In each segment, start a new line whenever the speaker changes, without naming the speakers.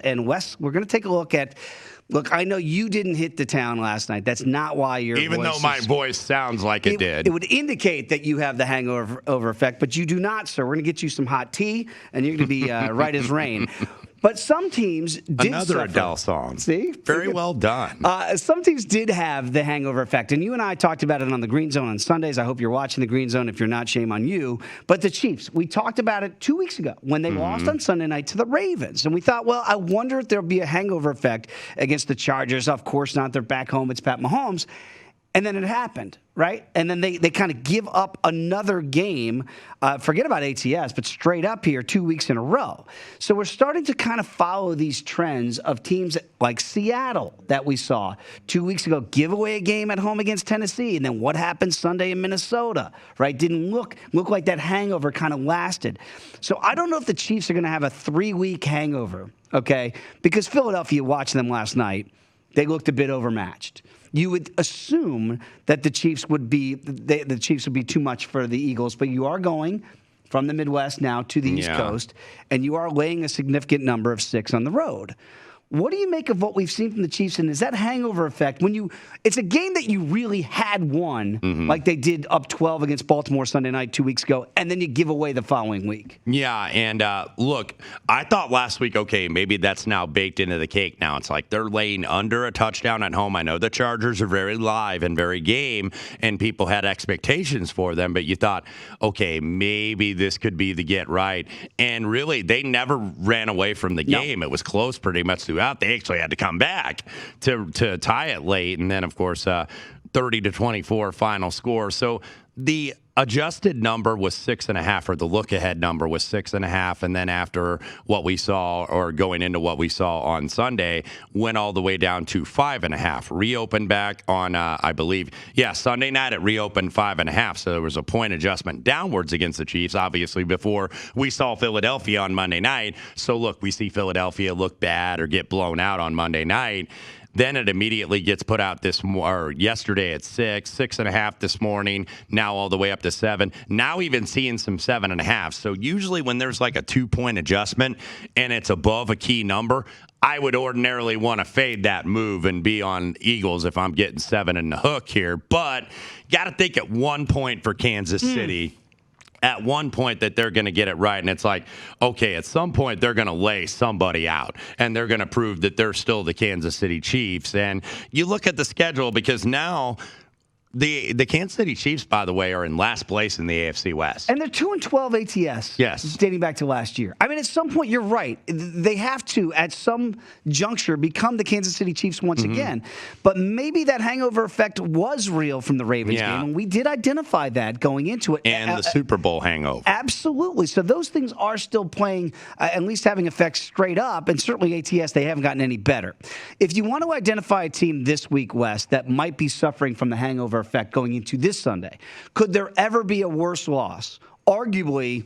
And Wes, we're going to take a look at. Look, I know you didn't hit the town last night. That's not why your
Even though my voice sounds like it did.
It would indicate that you have the hangover effect, but you do not, sir. We're going to get you some hot tea, and you're going to be right as rain. But some teams did
Another
suffer.
Adele song.
See?
Very well done.
Some teams did have the hangover effect, and you and I talked about it on the Green Zone on Sundays. I hope you're watching the Green Zone. If you're not, shame on you. But the Chiefs, we talked about it 2 weeks ago when they lost on Sunday night to the Ravens. And we thought, well, I wonder if there'll be a hangover effect against the Chargers. Of course not. They're back home. It's Pat Mahomes. And then it happened, right? And then they kind of give up another game. Forget about ATS, but straight up here 2 weeks in a row. So we're starting to kind of follow these trends of teams like Seattle that we saw 2 weeks ago give away a game at home against Tennessee. And then what happened Sunday in Minnesota, right? Didn't look like that hangover kind of lasted. So I don't know if the Chiefs are going to have a 3-week hangover, okay? Because Philadelphia, watching them last night, they looked a bit overmatched. You would assume that the Chiefs would be too much for the Eagles, but you are going from the Midwest now to the East Coast, and you are laying a significant number of 6 on the road. What do you make of what we've seen from the Chiefs? And is that hangover effect it's a game that you really had won, like they did up 12 against Baltimore Sunday night 2 weeks ago, and then you give away the following week?
Yeah, and look, I thought last week, okay, maybe that's now baked into the cake now. It's like they're laying under a touchdown at home. I know the Chargers are very live and very game, and people had expectations for them, but you thought, okay, maybe this could be the get right. And really, they never ran away from the game. It was close pretty much throughout. They actually had to come back to tie it late, and then of course 30-24 final score. So the adjusted number was 6.5, or the look-ahead number was 6.5, and then after what we saw, or going into what we saw on Sunday, went all the way down to 5.5. Reopened back on, I believe, Sunday night it reopened 5.5, so there was a point adjustment downwards against the Chiefs, obviously, before we saw Philadelphia on Monday night. So, look, we see Philadelphia look bad or get blown out on Monday night. Then it immediately gets put out yesterday at 6.5 this morning, now all the way up to 7. Now even seeing some 7.5. So usually when there's like a 2-point adjustment and it's above a key number, I would ordinarily want to fade that move and be on Eagles if I'm getting 7 in the hook here. But got to think at 1 point for Kansas City. At one point that they're going to get it right. And it's like, okay, at some point they're going to lay somebody out and they're going to prove that they're still the Kansas City Chiefs. And you look at the schedule, because now the Kansas City Chiefs, by the way, are in last place in the AFC West.
And they're 2-12 ATS.
Yes.
Dating back to last year. I mean, at some point, you're right. They have to, at some juncture, become the Kansas City Chiefs once again. But maybe that hangover effect was real from the Ravens game. And we did identify that going into it.
And the Super Bowl hangover.
Absolutely. So those things are still playing, at least having effects straight up. And certainly ATS, they haven't gotten any better. If you want to identify a team this week, Wes, that might be suffering from the hangover effect going into this Sunday, could there ever be a worse loss? Arguably,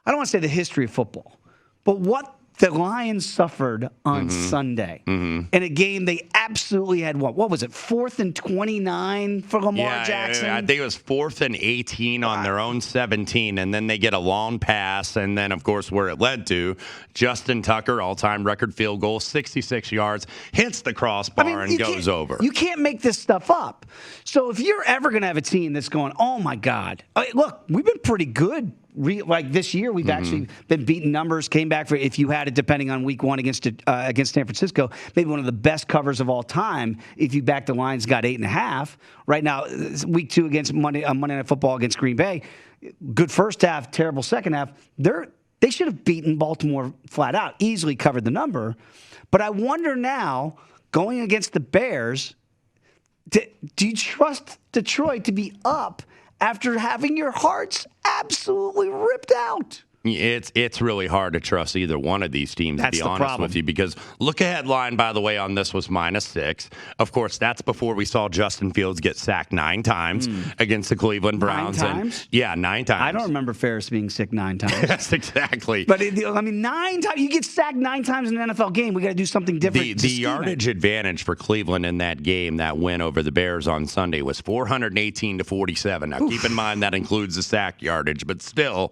I don't want to say the history of football, but what the Lions suffered on Sunday in a game they absolutely had. What was it? 4th and 29 for Lamar Jackson.
I think it was 4th and 18 on their own 17, and then they get a long pass, and then of course where it led to, Justin Tucker, all-time record field goal, 66 yards, hits the crossbar and goes over.
You can't make this stuff up. So if you're ever going to have a team that's going, oh my God, look, we've been pretty good. Like this year, we've actually been beating numbers. Came back for, if you had it, depending on week 1 against San Francisco, maybe one of the best covers of all time. If you back the Lions, got 8.5. Right now, week 2 against Monday Night Football against Green Bay, good first half, terrible second half. They should have beaten Baltimore flat out, easily covered the number. But I wonder now, going against the Bears, do you trust Detroit to be up after having your hearts absolutely ripped out?
It's really hard to trust either one of these teams, to be honest with you, because look-ahead line, by the way, on this was -6. Of course, that's before we saw Justin Fields get sacked 9 times against the Cleveland Browns.
9 times?
9 times.
I don't remember Ferris being sick 9 times.
Yes, exactly.
But, 9 times. You get sacked 9 times in an NFL game. We got to do something different.
The yardage advantage for Cleveland in that game, that win over the Bears on Sunday, was 418 to 47. Now, keep in mind that includes the sack yardage, but still,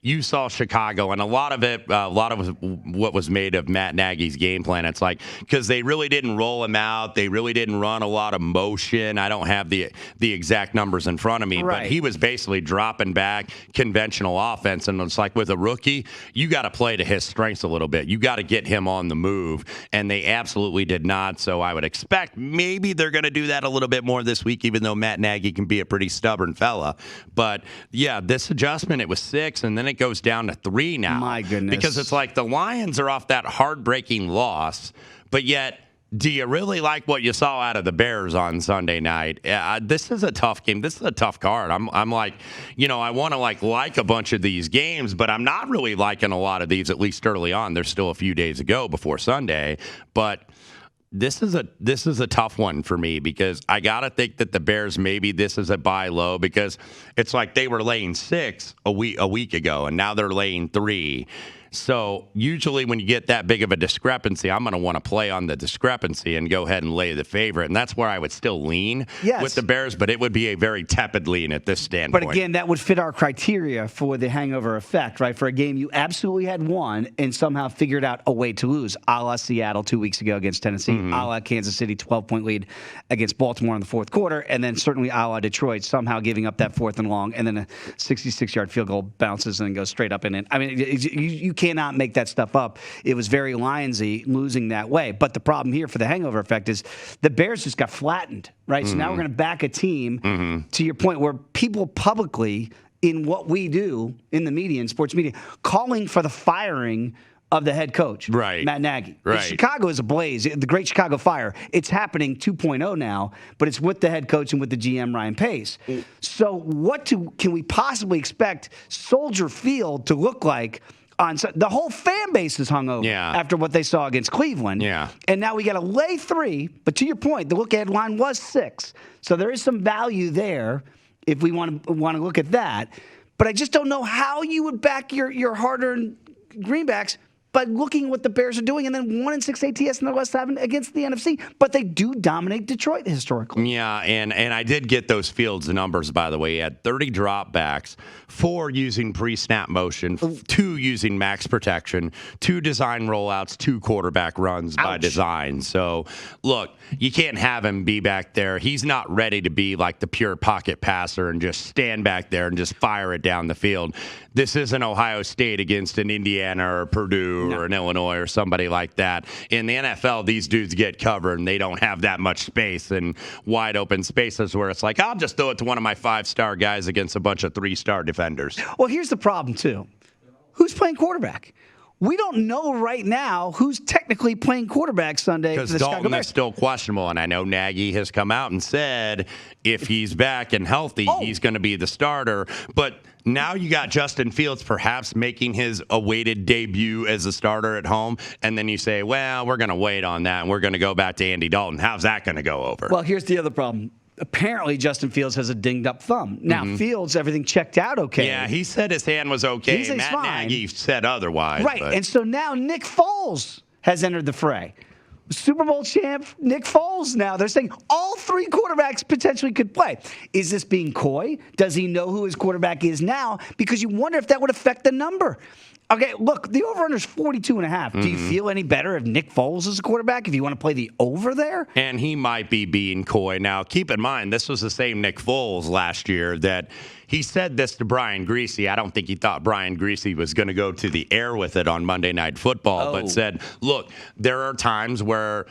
you saw all Chicago, and a lot of what was made of Matt Nagy's game plan. It's like because they really didn't roll him out, they really didn't run a lot of motion. I don't have the exact numbers in front of me, but he was basically dropping back conventional offense, and it's like with a rookie, you got to play to his strengths a little bit. You got to get him on the move, and they absolutely did not. So I would expect maybe they're going to do that a little bit more this week, even though Matt Nagy can be a pretty stubborn fella. But yeah, this adjustment, it was 6, and then it goes down to 3 now.
My goodness.
Because it's like the Lions are off that heartbreaking loss, but yet, do you really like what you saw out of the Bears on Sunday night? This is a tough game. This is a tough card. I'm like, I want to like a bunch of these games, but I'm not really liking a lot of these, at least early on. There's still a few days to go before Sunday, but this is a tough one for me because I gotta think that the Bears, maybe this is a buy low because it's like they were laying 6 a week ago and now they're laying 3. So usually when you get that big of a discrepancy, I'm going to want to play on the discrepancy and go ahead and lay the favorite. And that's where I would still lean with the Bears, but it would be a very tepid lean at this standpoint.
But again, that would fit our criteria for the hangover effect, right? For a game you absolutely had won and somehow figured out a way to lose, a la Seattle 2 weeks ago against Tennessee, a la Kansas City 12-point lead against Baltimore in the fourth quarter, and then certainly a la Detroit somehow giving up that 4th and long, and then a 66-yard field goal bounces and then goes straight up and in. I mean, you cannot make that stuff up. It was very Lionsy losing that way. But the problem here for the hangover effect is the Bears just got flattened, right? So now we're going to back a team, to your point, where people publicly, in what we do in the media, in sports media, calling for the firing of the head coach, Matt Nagy.
Right.
Chicago is ablaze. The Great Chicago Fire. It's happening 2.0 now, but it's with the head coach and with the GM, Ryan Pace. So what can we possibly expect Soldier Field to look like? The whole fan base is hungover after what they saw against Cleveland.
Yeah.
And now we got to lay 3. But to your point, the look-ahead line was 6. So there is some value there if we want to look at that. But I just don't know how you would back your hard-earned greenbacks by looking at what the Bears are doing, and then 1-6 ATS in the West 7 against the NFC. But they do dominate Detroit historically.
Yeah, and I did get those Fields numbers, by the way. He had 30 dropbacks, 4 using pre-snap motion, 2 using max protection, 2 design rollouts, 2 quarterback runs by design. So, look, you can't have him be back there. He's not ready to be like the pure pocket passer and just stand back there and just fire it down the field. This isn't Ohio State against an Indiana or Purdue or an Illinois or somebody like that. In the NFL, these dudes get covered and they don't have that much space and wide open spaces where it's like, I'll just throw it to one of my 5-star guys against a bunch of 3-star defenders.
Well, here's the problem, too. Who's playing quarterback? We don't know right now who's technically playing quarterback Sunday.
Because Dalton is still questionable, and I know Nagy has come out and said if he's back and healthy, he's going to be the starter. But now you got Justin Fields perhaps making his awaited debut as a starter at home, and then you say, well, we're going to wait on that, and we're going to go back to Andy Dalton. How's that going to go over?
Well, here's the other problem. Apparently, Justin Fields has a dinged-up thumb. Now, Fields, everything checked out okay.
Yeah, he said his hand was okay. Matt Nagy said otherwise.
Right, and so now Nick Foles has entered the fray. Super Bowl champ Nick Foles now. They're saying all 3 quarterbacks potentially could play. Is this being coy? Does he know who his quarterback is now? Because you wonder if that would affect the number. Okay, look, the over-under is 42.5. Do you feel any better if Nick Foles is a quarterback, if you want to play the over there?
And he might be being coy. Now, keep in mind, this was the same Nick Foles last year that he said this to Brian Griese. I don't think he thought Brian Griese was going to go to the air with it on Monday Night Football, but said, look, there are times where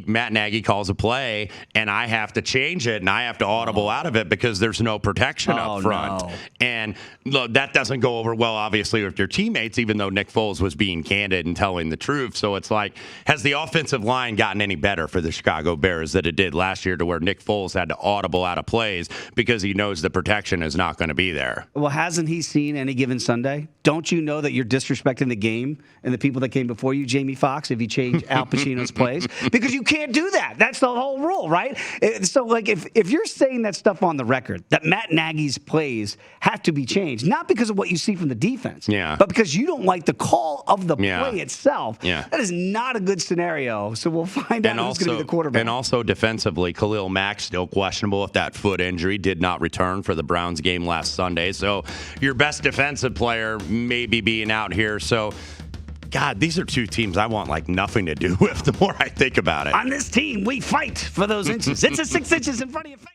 Matt Nagy calls a play, and I have to change it, and I have to audible out of it because there's no protection up front. No. And look, that doesn't go over well, obviously, with your teammates, even though Nick Foles was being candid and telling the truth. So it's like, has the offensive line gotten any better for the Chicago Bears that it did last year to where Nick Foles had to audible out of plays because he knows the protection is not going to be there?
Well, hasn't he seen any given Sunday? Don't you know that you're disrespecting the game and the people that came before you, Jamie Foxx, if you change Al Pacino's plays? Because you can't do that. That's the whole rule, right? So, like, if you're saying that stuff on the record, that Matt Nagy's plays have to be changed, not because of what you see from the defense, but because you don't like the call of the play itself, that is not a good scenario. So we'll find out who's going to be the quarterback.
And also defensively, Khalil Mack still questionable if that foot injury did not return for the Browns game last Sunday. So your best defensive player maybe being out here. So, God, these are two teams I want like nothing to do with the more I think about it.
On this team, we fight for those inches. It's a 6 inches in front of your face.